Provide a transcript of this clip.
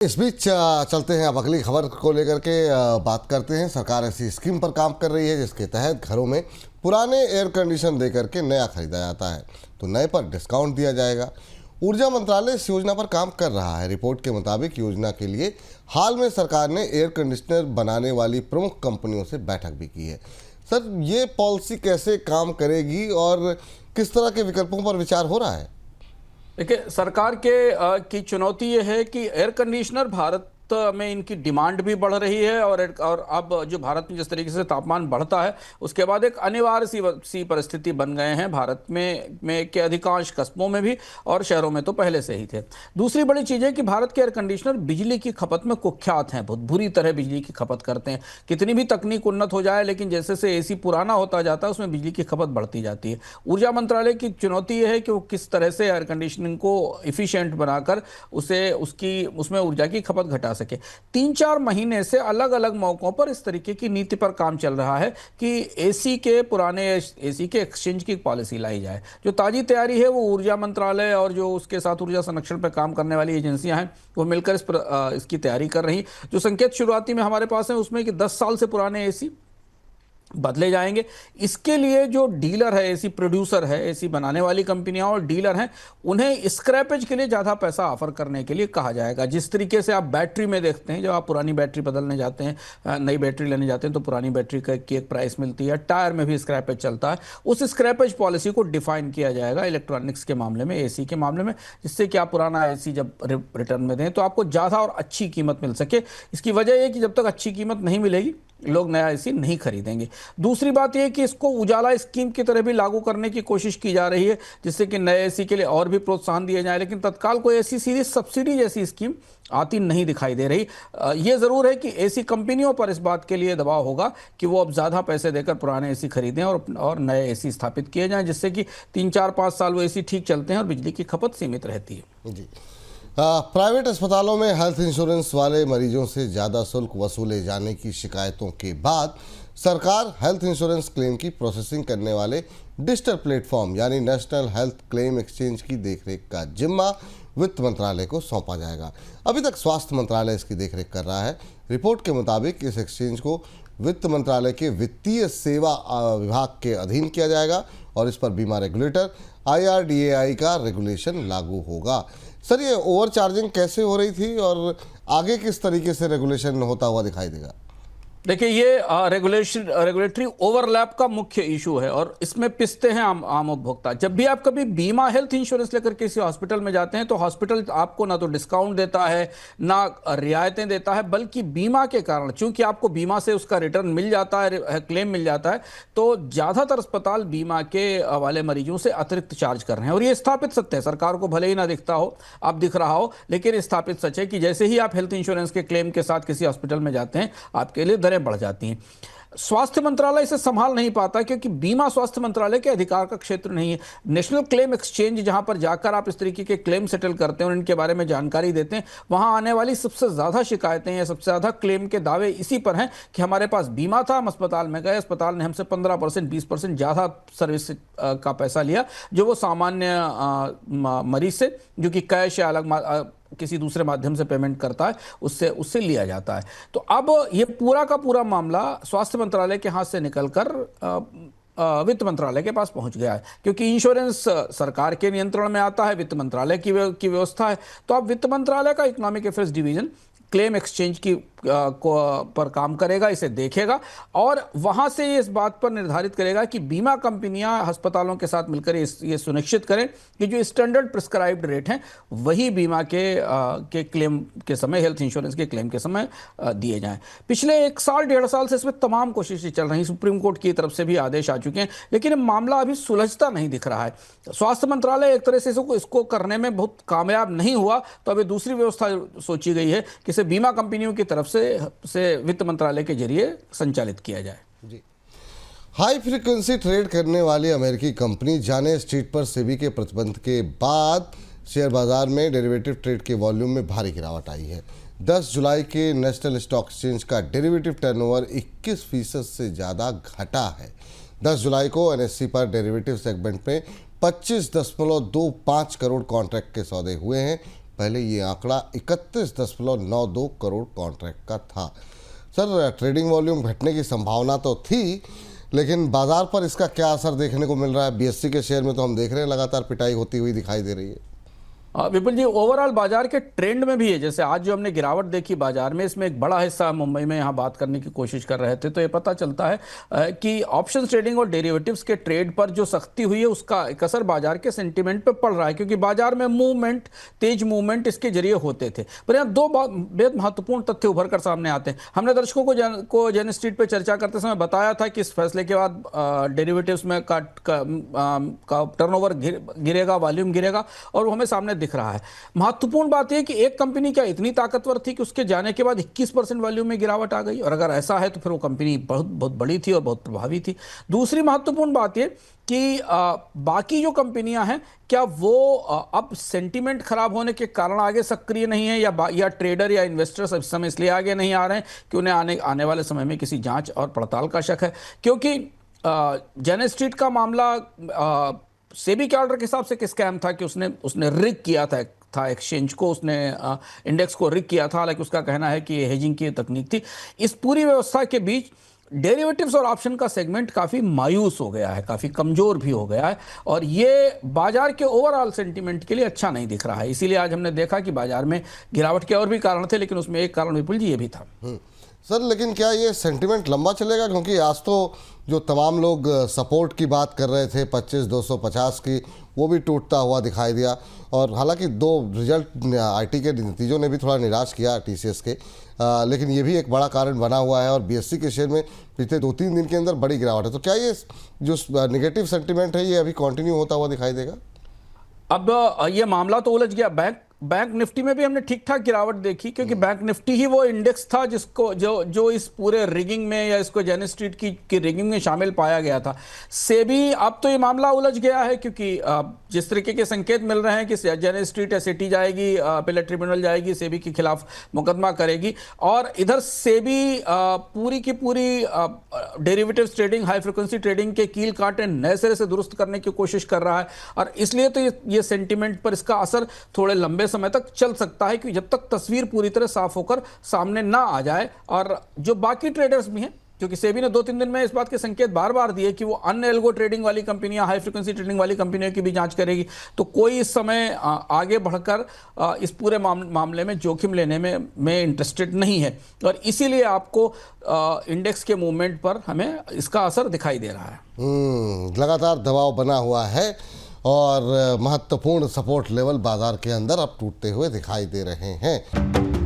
इस बीच चलते हैं अब अगली खबर को लेकर के बात करते हैं। सरकार ऐसी स्कीम पर काम कर रही है जिसके तहत घरों में पुराने एयर कंडीशन दे करके नया खरीदा जाता है तो नए पर डिस्काउंट दिया जाएगा। ऊर्जा मंत्रालय इस योजना पर काम कर रहा है। रिपोर्ट के मुताबिक योजना के लिए हाल में सरकार ने एयर कंडीशनर बनाने वाली प्रमुख कंपनियों से बैठक भी की है। सर, ये पॉलिसी कैसे काम करेगी और किस तरह के विकल्पों पर विचार हो रहा है? देखिए, सरकार की चुनौती ये है कि एयर कंडीशनर भारत में इनकी डिमांड भी बढ़ रही है और अब जो भारत में जिस तरीके से तापमान बढ़ता है उसके बाद एक अनिवार्य सी परिस्थिति बन गए हैं भारत में के अधिकांश कस्बों में भी और शहरों में तो पहले से ही थे। दूसरी बड़ी चीज़ है कि भारत के एयर कंडीशनर बिजली की खपत में कुख्यात हैं, बहुत बुरी तरह बिजली की खपत करते हैं। कितनी भी तकनीक उन्नत हो जाए लेकिन जैसे से एसी पुराना होता जाता है उसमें बिजली की खपत बढ़ती जाती है। ऊर्जा मंत्रालय की चुनौती यह है कि वो किस तरह से एयर कंडीशनिंग को इफिशियंट बनाकर उसमें ऊर्जा की खपत घटा सके। 3-4 महीने से अलग अलग मौकों पर इस तरीके की नीति पर काम चल रहा है कि पुराने एसी के एक्सचेंज की पॉलिसी लाई जाए। जो ताजी तैयारी है वो ऊर्जा मंत्रालय और जो उसके साथ ऊर्जा संरक्षण पर काम करने वाली एजेंसियां हैं वो मिलकर इसकी तैयारी कर रही। जो संकेत शुरुआती में हमारे पास है उसमें कि 10 साल से पुराने एसी बदले जाएंगे। इसके लिए जो डीलर है, एसी प्रोड्यूसर है, एसी बनाने वाली कंपनियां और डीलर हैं, उन्हें स्क्रैपेज के लिए ज़्यादा पैसा ऑफर करने के लिए कहा जाएगा। जिस तरीके से आप बैटरी में देखते हैं, जब आप पुरानी बैटरी बदलने जाते हैं, नई बैटरी लेने जाते हैं तो पुरानी बैटरी की एक प्राइस मिलती है। टायर में भी स्क्रैपेज चलता है। उस स्क्रैपेज पॉलिसी को डिफाइन किया जाएगा इलेक्ट्रॉनिक्स के मामले में, एसी के मामले में, जिससे कि आप पुराना एसी जब रिटर्न में दें तो आपको ज़्यादा और अच्छी कीमत मिल सके। इसकी वजह यह कि जब तक अच्छी कीमत नहीं मिलेगी लोग नया एसी नहीं खरीदेंगे। दूसरी बात यह कि इसको उजाला स्कीम की तरह भी लागू करने की कोशिश की जा रही है जिससे कि नए एसी के लिए और भी प्रोत्साहन दिए जाए, लेकिन तत्काल कोई ऐसी सीधी सब्सिडी जैसी स्कीम आती नहीं दिखाई दे रही। ये ज़रूर है कि एसी कंपनियों पर इस बात के लिए दबाव होगा कि वो अब ज़्यादा पैसे देकर पुराने एसी खरीदें और नए एसी स्थापित किए जाएं, जिससे कि 3-4-5 साल वो एसी ठीक चलते हैं और बिजली की खपत सीमित रहती है। जी। प्राइवेट अस्पतालों में हेल्थ इंश्योरेंस वाले मरीजों से ज़्यादा शुल्क वसूले जाने की शिकायतों के बाद सरकार हेल्थ इंश्योरेंस क्लेम की प्रोसेसिंग करने वाले डिजिटल प्लेटफॉर्म यानी नेशनल हेल्थ क्लेम एक्सचेंज की देखरेख का जिम्मा वित्त मंत्रालय को सौंपा जाएगा। अभी तक स्वास्थ्य मंत्रालय इसकी देखरेख कर रहा है। रिपोर्ट के मुताबिक इस एक्सचेंज को वित्त मंत्रालय के वित्तीय सेवा विभाग के अधीन किया जाएगा और इस पर बीमा रेगुलेटर IRDAI का रेगुलेशन लागू होगा। सर, ये ओवर चार्जिंग कैसे हो रही थी और आगे किस तरीके से रेगुलेशन होता हुआ दिखाई देगा? देखिए, ये रेगुलेटरी ओवरलैप का मुख्य इशू है और इसमें पिसते हैं आम उपभोक्ता। जब भी आप कभी बीमा हेल्थ इंश्योरेंस लेकर किसी हॉस्पिटल में जाते हैं तो हॉस्पिटल आपको ना तो डिस्काउंट देता है ना रियायतें देता है, बल्कि बीमा के कारण, चूंकि आपको बीमा से उसका रिटर्न मिल जाता है, क्लेम मिल जाता है, तो ज़्यादातर अस्पताल बीमा के वाले मरीजों से अतिरिक्त चार्ज कर रहे हैं। और ये स्थापित सत्य है, सरकार को भले ही ना दिखता हो, अब दिख रहा हो, लेकिन स्थापित सच है कि जैसे ही आप हेल्थ इंश्योरेंस के क्लेम के साथ किसी हॉस्पिटल में जाते हैं आपके लिए बढ़ जाती हैं। स्वास्थ्य मंत्रालय इसे संभाल नहीं पाता क्योंकि बीमा स्वास्थ्य मंत्रालय के अधिकार का क्षेत्र नहीं है। नेशनल क्लेम एक्सचेंज, जहां पर जाकर आप इस तरीके के क्लेम सेटल करते हैं और इनके बारे में जानकारी देते हैं, वहां आने वाली सबसे ज्यादा शिकायतें या सबसे ज्यादा क्लेम के दावे इसी पर हैं कि हमारे पास बीमा था, हम अस्पताल में गए, अस्पताल ने हमसे 15% 20% ज्यादा सर्विस का पैसा लिया जो वो सामान्य मरीज से, जो कि कैश या अलग किसी दूसरे माध्यम से पेमेंट करता है, उससे लिया जाता है। तो अब ये पूरा का पूरा मामला स्वास्थ्य मंत्रालय के हाथ से निकलकर वित्त मंत्रालय के पास पहुंच गया है, क्योंकि इंश्योरेंस सरकार के नियंत्रण में आता है, वित्त मंत्रालय की व्यवस्था है। तो अब वित्त मंत्रालय का economic affairs division claim exchange पर काम करेगा, इसे देखेगा और वहां से ये इस बात पर निर्धारित करेगा कि बीमा कंपनियां अस्पतालों के साथ मिलकर ये सुनिश्चित करें कि जो स्टैंडर्ड प्रिस्क्राइब्ड रेट हैं वही बीमा के क्लेम के समय, हेल्थ इंश्योरेंस के क्लेम के समय दिए जाएं। पिछले 1 साल 1.5 साल से इसमें तमाम कोशिशें चल रही, सुप्रीम कोर्ट की तरफ से भी आदेश आ चुके हैं, लेकिन मामला अभी सुलझता नहीं दिख रहा है। स्वास्थ्य मंत्रालय एक तरह से इसको करने में बहुत कामयाब नहीं हुआ, तो अभी दूसरी व्यवस्था सोची गई है कि इसे बीमा कंपनियों की तरफ से वित्त मंत्रालय के जरिए संचालित किया जाए। जी। हाई फ्रीक्वेंसी ट्रेड करने वाली अमेरिकी कंपनी जाने स्ट्रीट पर सेबी के प्रतिबंध के बाद शेयर बाजार में डेरिवेटिव ट्रेड के वॉल्यूम में भारी गिरावट आई है। 10 जुलाई के नेशनल स्टॉक एक्सचेंज का डेरिवेटिव टर्नओवर 21% से ज़्यादा घटा है। 10 जुलाई को NSE पर डेरिवेटिव सेगमेंट में 25.25 करोड़ कॉन्ट्रैक्ट के सौदे हुए हैं। पहले ये आंकड़ा 31.92 करोड़ कॉन्ट्रैक्ट का था। सर, ट्रेडिंग वॉल्यूम घटने की संभावना तो थी, लेकिन बाजार पर इसका क्या असर देखने को मिल रहा है? बीएससी के शेयर में तो हम देख रहे हैं लगातार पिटाई होती हुई दिखाई दे रही है। विपुल जी, ओवरऑल बाजार के ट्रेंड में भी है। जैसे आज जो हमने गिरावट देखी बाजार में, इसमें एक बड़ा हिस्सा मुंबई में यहाँ बात करने की कोशिश कर रहे थे, तो ये पता चलता है कि ऑप्शन ट्रेडिंग और डेरिवेटिव्स के ट्रेड पर जो सख्ती हुई है उसका एक असर बाजार के सेंटीमेंट पर पड़ रहा है, क्योंकि बाजार में मूवमेंट, तेज मूवमेंट इसके जरिए होते थे। पर यहाँ दो बेहद महत्वपूर्ण तथ्य उभर कर सामने आते हैं। हमने दर्शकों को जेन स्ट्रीट पर चर्चा करते समय बताया था कि इस फैसले के बाद डेरिवेटिव्स में का टर्नओवर गिरेगा, वॉल्यूम गिरेगा, और वो हमें सामने दिख रहा है। महत्वपूर्ण बात यह कि एक कंपनी क्या इतनी ताकतवर थी कि उसके जाने के बाद 21% वॉल्यूम में गिरावट आ गई, और अगर ऐसा है तो फिर वो कंपनी बहुत बहुत बड़ी थी और बहुत प्रभावी थी। दूसरी महत्वपूर्ण बात यह कि बाकी जो कंपनियां हैं, क्या वो अब सेंटीमेंट खराब होने के कारण आगे सक्रिय नहीं है, या ट्रेडर या इन्वेस्टर्स इस समय इसलिए आगे नहीं आ रहे हैं कि उन्हें आने वाले समय में किसी जांच और पड़ताल का शक है? क्योंकि जेन स्ट्रीट का मामला सेबी के ऑर्डर के हिसाब से किस स्कैम था कि उसने रिग किया था एक्सचेंज को, उसने इंडेक्स को रिग किया था। हालांकि उसका कहना है कि ये हेजिंग की तकनीक थी। इस पूरी व्यवस्था के बीच डेरिवेटिव्स और ऑप्शन का सेगमेंट काफ़ी मायूस हो गया है, काफ़ी कमज़ोर भी हो गया है, और ये बाजार के ओवरऑल सेंटीमेंट के लिए अच्छा नहीं दिख रहा है। इसीलिए आज हमने देखा कि बाजार में गिरावट के और भी कारण थे, लेकिन उसमें एक कारण विपुल जी ये भी था। सर, लेकिन क्या ये सेंटिमेंट लंबा चलेगा? क्योंकि आज तो जो तमाम लोग सपोर्ट की बात कर रहे थे 25,250 की, वो भी टूटता हुआ दिखाई दिया। और हालांकि दो रिजल्ट आईटी के नतीजों ने भी थोड़ा निराश किया टीसीएस के, लेकिन ये भी एक बड़ा कारण बना हुआ है। और बीएससी के शेयर में पिछले 2-3 दिन के अंदर बड़ी गिरावट है। तो क्या ये जो नेगेटिव सेंटिमेंट है ये अभी कंटिन्यू होता हुआ दिखाई देगा? अब ये मामला तो उलझ गया। बैंक निफ्टी में भी हमने ठीक ठाक गिरावट देखी, क्योंकि बैंक निफ्टी ही वो इंडेक्स था जिसको जो इस पूरे रिगिंग में या इसको जेन स्ट्रीट की रिगिंग में शामिल पाया गया था। सेबी, अब तो ये मामला उलझ गया है, क्योंकि जिस तरीके के संकेत मिल रहे हैं कि जेन स्ट्रीट एसएटी जाएगी, अपीलेट ट्रिब्यूनल जाएगी, सेबी के खिलाफ मुकदमा करेगी, और इधर सेबी पूरी की पूरी derivatives trading, high frequency trading के कील कांटे नए सिरे से दुरुस्त करने की कोशिश कर रहा है। और इसलिए तो ये सेंटीमेंट पर इसका असर थोड़े लंबे समय तक चल सकता है, कि जब तक तस्वीर पूरी तरह साफ होकर सामने ना आ जाए। और जो बाकी ट्रेडर्स भी हैं, क्योंकि सेबी ने 2-3 दिन में इस बात के संकेत बार बार दिए कि वो अन्य एल्गो ट्रेडिंग वाली कंपनियां, हाई फ्रिक्वेंसी ट्रेडिंग वाली कंपनियों की भी जांच करेगी, तो कोई इस समय आगे बढ़कर इस पूरे मामले में जोखिम लेने में इंटरेस्टेड नहीं है। और इसीलिए आपको इंडेक्स के मूवमेंट पर हमें इसका असर दिखाई दे रहा है। लगातार दबाव बना हुआ है और महत्वपूर्ण सपोर्ट लेवल बाजार के अंदर अब टूटते हुए दिखाई दे रहे हैं।